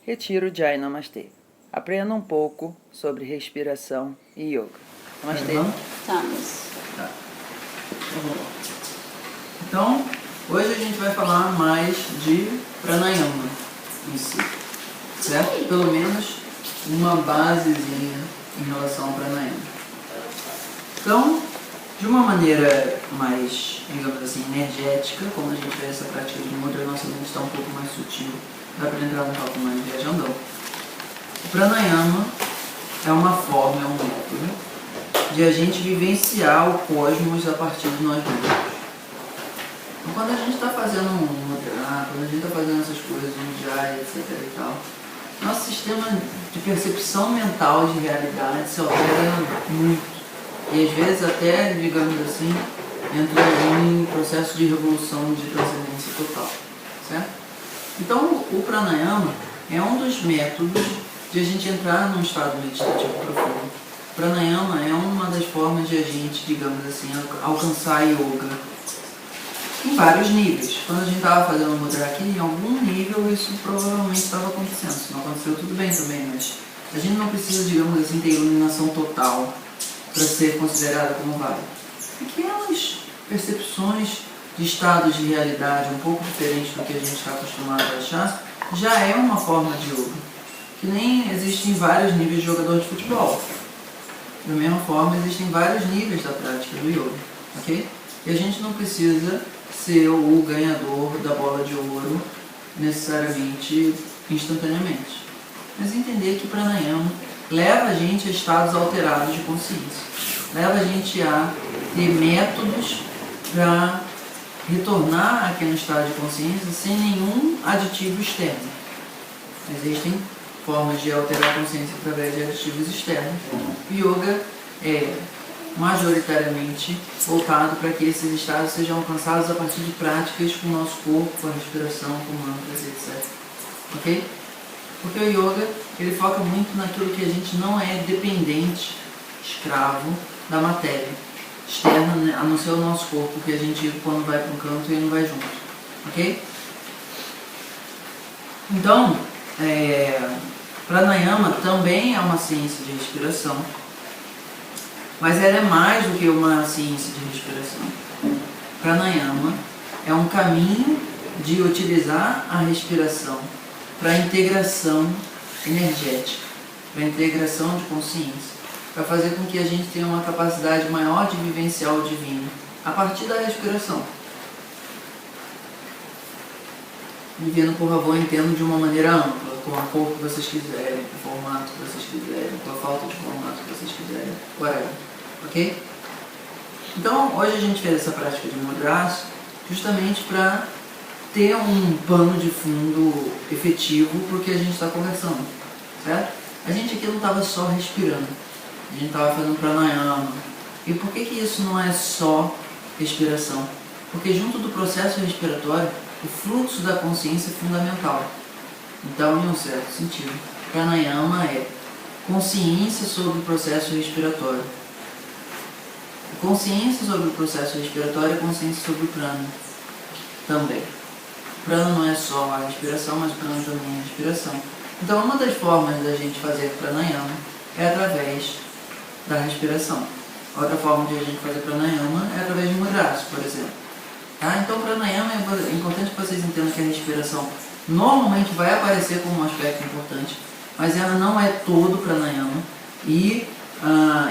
Retiro Jai Namastê. Aprenda um pouco sobre respiração e yoga. Namastê. Vamos. Tá. Então, hoje a gente vai falar mais de pranayama em si, certo? Pelo menos uma basezinha em relação ao pranayama. Então, de uma maneira mais, digamos assim, energética, como a gente vê essa prática de mudra, nossa mente está um pouco mais sutil, dá para entrar um pouco mais viajandão. O pranayama é uma forma, é um método de a gente vivenciar o cosmos a partir de nós mesmos. Então, quando a gente está fazendo um mudra, quando a gente está fazendo essas coisas, um jai, etc e tal, nosso sistema de percepção mental de realidade se altera muito. E às vezes até, digamos assim, entra em processo de revolução de transcendência total, certo? Então o pranayama é um dos métodos de a gente entrar num estado meditativo profundo. O pranayama é uma das formas de a gente, digamos assim, alcançar a yoga em vários níveis. Quando a gente estava fazendo o mudra aqui, em algum nível isso provavelmente estava acontecendo. Se não aconteceu, tudo bem também, mas a gente não precisa, digamos assim, ter iluminação total para ser considerada como válida. Pequenas percepções de estados de realidade um pouco diferentes do que a gente está acostumado a achar, já é uma forma de yoga. Que nem existem vários níveis de jogador de futebol. Da mesma forma, existem vários níveis da prática do yoga. Ok? E a gente não precisa ser o ganhador da bola de ouro necessariamente instantaneamente. Mas entender que pranayama leva a gente a estados alterados de consciência. Leva a gente a ter métodos para retornar àquele estado de consciência sem nenhum aditivo externo. Existem formas de alterar a consciência através de aditivos externos. O yoga é majoritariamente voltado para que esses estados sejam alcançados a partir de práticas com o nosso corpo, com a respiração, com mantras, etc. Ok? Porque o yoga, ele foca muito naquilo que a gente não é dependente, escravo da matéria externa, né? A não ser o nosso corpo, que a gente, quando vai para um canto, ele não vai junto. Ok? Então, pranayama também é uma ciência de respiração, mas ela é mais do que uma ciência de respiração. Pranayama é um caminho de utilizar a respiração para a integração energética, para a integração de consciência, para fazer com que a gente tenha uma capacidade maior de vivenciar o divino a partir da respiração. Divino, por favor, entendo de uma maneira ampla, com a cor que vocês quiserem, com o formato que vocês quiserem, com a falta de formato que vocês quiserem, whatever. Ok? Então, hoje a gente fez essa prática de mudras justamente para ter um pano de fundo efetivo porque a gente está conversando, certo? A gente aqui não estava só respirando, a gente estava fazendo pranayama. E por que isso não é só respiração? Porque junto do processo respiratório, o fluxo da consciência é fundamental. Então, em um certo sentido, pranayama é consciência sobre o processo respiratório. Consciência sobre o processo respiratório é consciência sobre o prana também. Prana não é só a respiração, mas prana também é a respiração. Então, uma das formas da gente fazer pranayama é através da respiração. Outra forma de a gente fazer pranayama é através de mudras, por exemplo. Tá? Então, pranayama é importante que vocês entendam que a respiração normalmente vai aparecer como um aspecto importante, mas ela não é todo pranayama e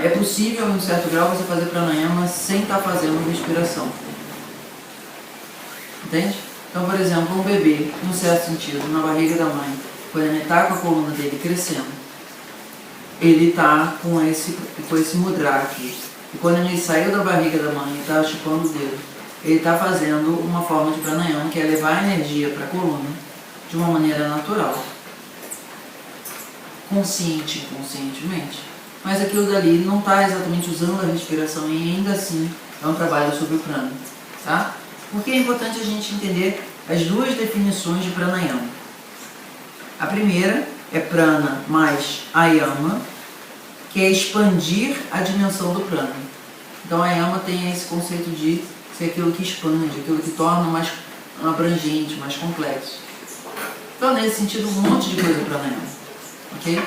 é possível, em um certo grau, você fazer pranayama sem estar fazendo respiração. Entende? Então, por exemplo, um bebê, em um certo sentido, na barriga da mãe, quando ele está com a coluna dele crescendo, ele está com esse mudra aqui. E quando ele saiu da barriga da mãe e está chupando o dedo, ele está fazendo uma forma de pranayama, que é levar a energia para a coluna de uma maneira natural. Consciente e inconscientemente. Mas aquilo dali não está exatamente usando a respiração e ainda assim é um trabalho sobre o prana. Tá? Porque é importante a gente entender as duas definições de pranayama. A primeira é prana mais ayama, que é expandir a dimensão do prana. Então ayama tem esse conceito de ser aquilo que expande, aquilo que torna mais abrangente, mais complexo. Então, nesse sentido, um monte de coisa pranayama, ok?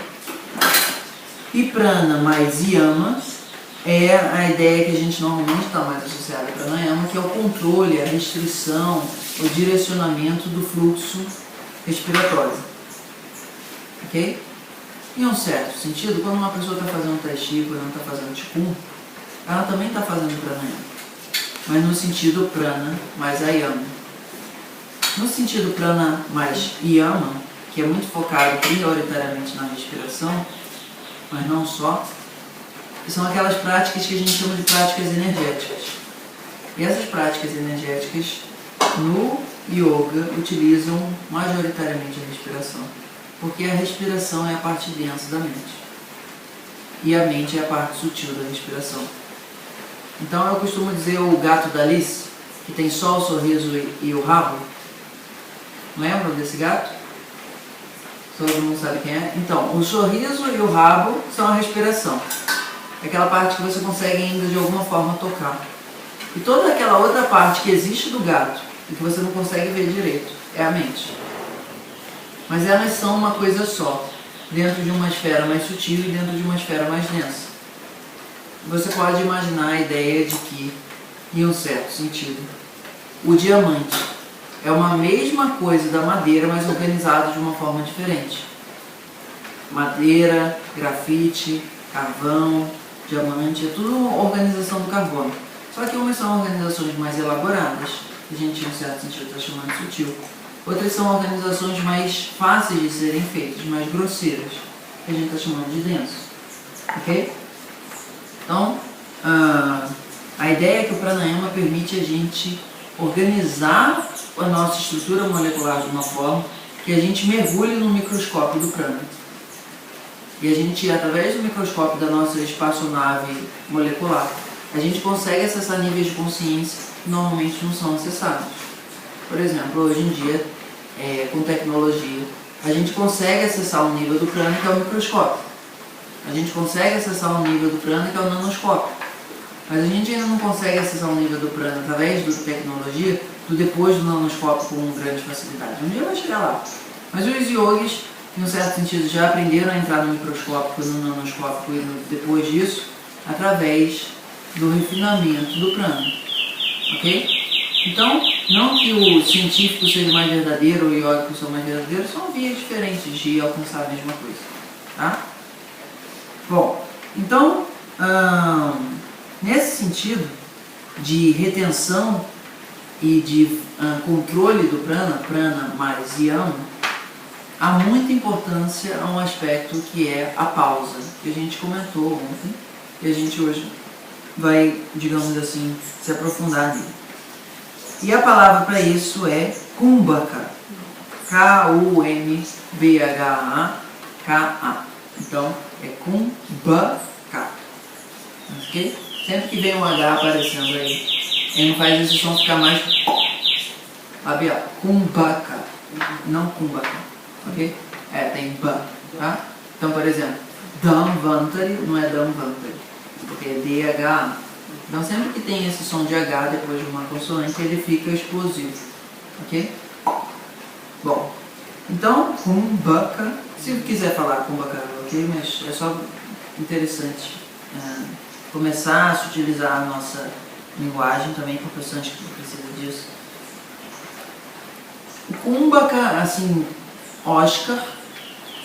E prana mais yama é a ideia que a gente normalmente está mais associada a pranayama, que é o controle, a restrição, o direcionamento do fluxo respiratório, ok? Em um certo sentido, quando uma pessoa está fazendo tai chi, quando ela está fazendo qigong, ela também está fazendo pranayama, mas no sentido prana mais ayama. No sentido prana mais yama, que é muito focado prioritariamente na respiração, mas não só, que são aquelas práticas que a gente chama de práticas energéticas. E essas práticas energéticas no yoga utilizam majoritariamente a respiração, porque a respiração é a parte densa da mente e a mente é a parte sutil da respiração. Então eu costumo dizer o gato da Alice, que tem só o sorriso e o rabo. Lembram desse gato? Todo mundo sabe quem é? Então, o sorriso e o rabo são a respiração. É aquela parte que você consegue ainda de alguma forma tocar. E toda aquela outra parte que existe do gato e que você não consegue ver direito é a mente. Mas elas são uma coisa só, dentro de uma esfera mais sutil e dentro de uma esfera mais densa. Você pode imaginar a ideia de que, em um certo sentido, o diamante é uma mesma coisa da madeira, mas organizado de uma forma diferente. Madeira, grafite, carvão, diamante, é tudo uma organização do carbono. Só que umas são organizações mais elaboradas, que a gente, em um certo sentido, está chamando de sutil. Outras são organizações mais fáceis de serem feitas, mais grosseiras, que a gente está chamando de denso. Ok? Então, a ideia é que o pranayama permite a gente organizar a nossa estrutura molecular de uma forma que a gente mergulhe no microscópio do prana. E a gente, através do microscópio da nossa espaçonave molecular, a gente consegue acessar níveis de consciência que normalmente não são acessados. Por exemplo, hoje em dia, com tecnologia, a gente consegue acessar um nível do prana que é o microscópio. A gente consegue acessar um nível do prana que é o nanoscópio. Mas a gente ainda não consegue acessar um nível do prana através da tecnologia do depois do nanoscópio com grande facilidade. Um dia vai chegar lá. Mas os yogis, em um certo sentido, já aprenderam a entrar no microscópio, no nanoscópio e depois disso, através do refinamento do prana. Ok? Então, não que o científico seja mais verdadeiro ou o yógico seja mais verdadeiro, são vias diferentes de alcançar a mesma coisa. Tá? Bom, então, nesse sentido de retenção e de controle do prana mais yama, há muita importância a um aspecto que é a pausa, que a gente comentou ontem, e a gente hoje vai, digamos assim, se aprofundar nele. E a palavra para isso é kumbhaka. K-U-M-B-H-A-K-A. Então, é kumbhaka. Ok? Sempre que vem um H aparecendo aí, ele não faz esse som ficar mais labial. Kumbhaka. Não kumbhaka. Ok? Tem ba. Tá? Então, por exemplo, Dhamvantari não é Dhamvantari, porque é D-H-A. Então, sempre que tem esse som de H depois de uma consoante, ele fica explosivo. Ok? Bom, então, kumbhaka. Se quiser falar kumbhaka, ok? Mas é só interessante começar a sutilizar a nossa linguagem também, porque o sânscrito precisa disso. O kumbhaka, assim, Oscar,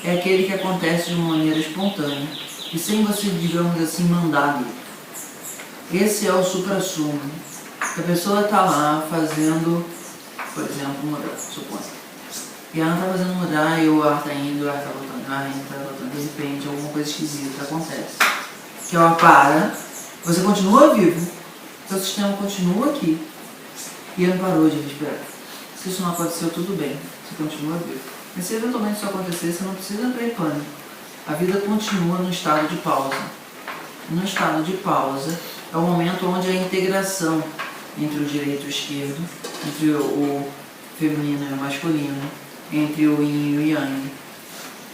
é aquele que acontece de uma maneira espontânea e sem você, digamos assim, mandar nele. Esse é o supra-sumo. A pessoa está lá fazendo, por exemplo, um mudra, suponho. E ela está fazendo mudra e o ar está indo, o ar está voltando, o ar está voltando. De repente, alguma coisa esquisita acontece. Que ela para, você continua vivo, seu sistema continua aqui e ele não parou de respirar. Se isso não aconteceu, tudo bem, você continua vivo. Mas se eventualmente isso acontecer, você não precisa entrar em pânico. A vida continua no estado de pausa. No estado de pausa é o momento onde a integração entre o direito e o esquerdo, entre o feminino e o masculino, entre o yin e o yang,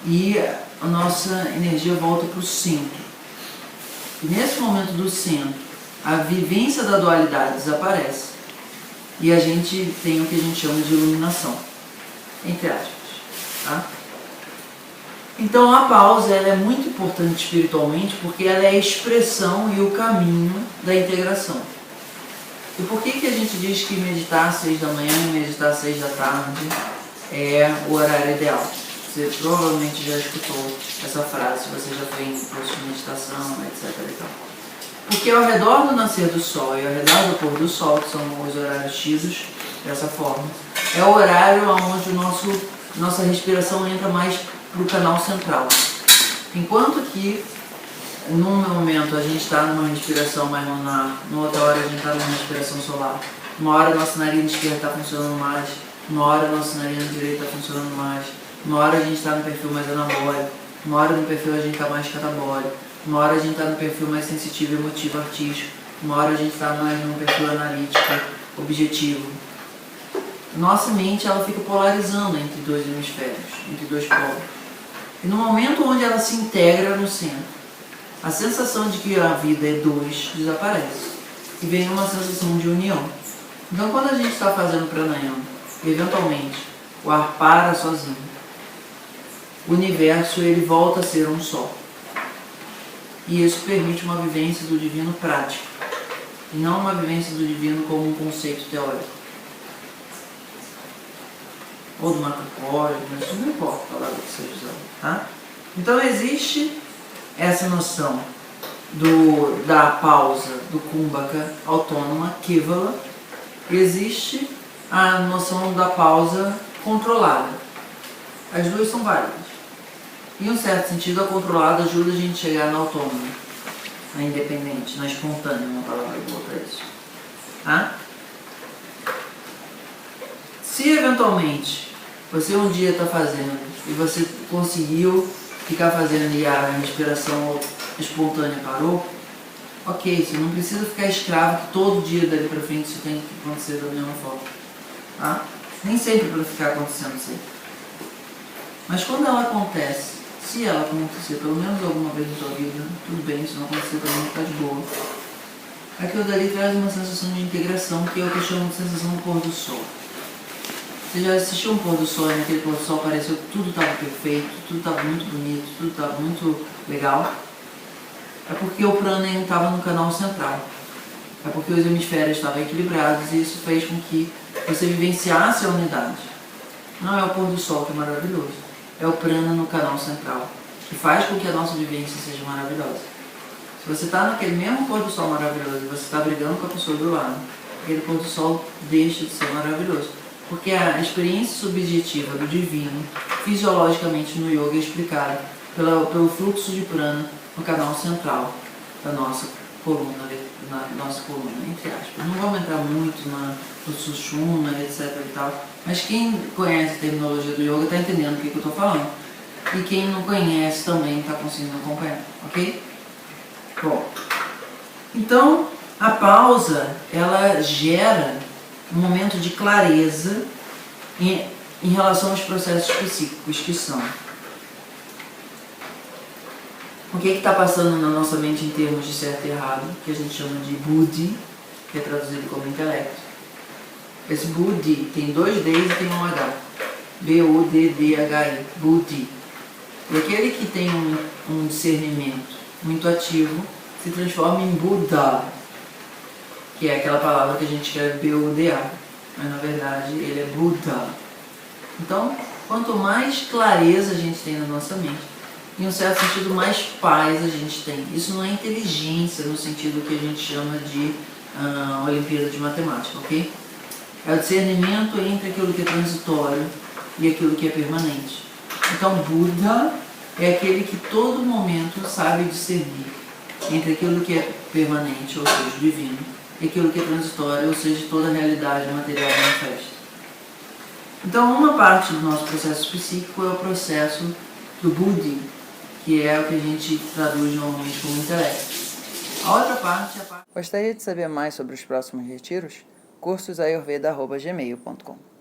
e a nossa energia volta para o centro. E nesse momento do centro, a vivência da dualidade desaparece e a gente tem o que a gente chama de iluminação, entre aspas. Tá? Então a pausa ela é muito importante espiritualmente porque ela é a expressão e o caminho da integração. E por que a gente diz que meditar às 6 da manhã e meditar às 6 da tarde é o horário ideal? Você provavelmente já escutou essa frase, você já foi em curso de meditação, etc. E tal. Porque ao redor do nascer do sol e ao redor do pôr do sol, que são os horários tidos dessa forma, é o horário onde nossa respiração entra mais para o canal central. Enquanto que num momento a gente está numa respiração mais lunar, numa outra hora a gente está numa respiração solar, uma hora nossa narina esquerda está funcionando mais, uma hora nossa narina direita está funcionando mais, uma hora a gente está no perfil mais anabólico, uma hora no perfil a gente está mais catabólico, uma hora a gente está no perfil mais sensitivo, emotivo, artístico, uma hora a gente está mais no perfil analítico, objetivo. Nossa mente ela fica polarizando entre dois hemisférios, entre dois polos. E no momento onde ela se integra no centro, a sensação de que a vida é dois desaparece e vem uma sensação de união. Então quando a gente está fazendo pranayama, eventualmente o ar para sozinho, o universo ele volta a ser um só. E isso permite uma vivência do divino prática, e não uma vivência do divino como um conceito teórico. Ou do macrocósmo, isso não importa a palavra que seja usada, tá? Então existe essa noção da pausa, do kumbhaka autônoma, kevala, e existe a noção da pausa controlada. As duas são válidas. Em um certo sentido, a controlada ajuda a gente a chegar na autônoma, na independente, na espontânea, uma palavra boa para isso. Tá? Se eventualmente você um dia está fazendo e você conseguiu ficar fazendo e a respiração espontânea parou, ok, você não precisa ficar escravo que todo dia dali para frente isso tem que acontecer da mesma forma. Tá? Nem sempre para ficar acontecendo sempre. Mas quando ela acontece, se ela acontecer pelo menos alguma vez na sua vida, tudo bem, se não acontecer também está de boa. Aquilo dali traz uma sensação de integração que é o que eu chamo de sensação do pôr do sol. Você já assistiu um pôr do sol e naquele pôr do sol pareceu que tudo estava perfeito, tudo estava muito bonito, tudo estava muito legal? É porque o prana estava no canal central. É porque os hemisférios estavam equilibrados e isso fez com que você vivenciasse a unidade. Não é o pôr do sol que é maravilhoso, é o prana no canal central, que faz com que a nossa vivência seja maravilhosa. Se você está naquele mesmo pôr do sol maravilhoso e você está brigando com a pessoa do lado, aquele pôr do sol deixa de ser maravilhoso. Porque a experiência subjetiva do divino, fisiologicamente no yoga, é explicada pelo fluxo de prana no canal central da nossa coluna, entre aspas. Não vamos entrar muito no sushumna, etc. e tal, mas quem conhece a terminologia do yoga está entendendo o que eu estou falando. E quem não conhece também está conseguindo acompanhar, ok? Bom, então a pausa, ela gera um momento de clareza em relação aos processos psíquicos que são. O que está passando na nossa mente em termos de certo e errado, que a gente chama de buddhi, que é traduzido como intelecto. Esse buddhi tem 2 Ds e tem um H. B-U-D-D-H-I, buddhi. E aquele que tem um discernimento muito ativo se transforma em Buddha, que é aquela palavra que a gente escreve B-U-D-A, mas na verdade ele é Buddha. Então, quanto mais clareza a gente tem na nossa mente, em um certo sentido, mais paz a gente tem. Isso não é inteligência no sentido que a gente chama de Olimpíada de Matemática, ok? É o discernimento entre aquilo que é transitório e aquilo que é permanente. Então, Buddha é aquele que todo momento sabe discernir entre aquilo que é permanente, ou seja, divino, e aquilo que é transitório, ou seja, toda a realidade material manifesta. Então, uma parte do nosso processo psíquico é o processo do buddhi, que é o que a gente traduz normalmente como intelecto. A outra parte é a parte... Gostaria de saber mais sobre os próximos retiros? cursosayurveda@gmail.com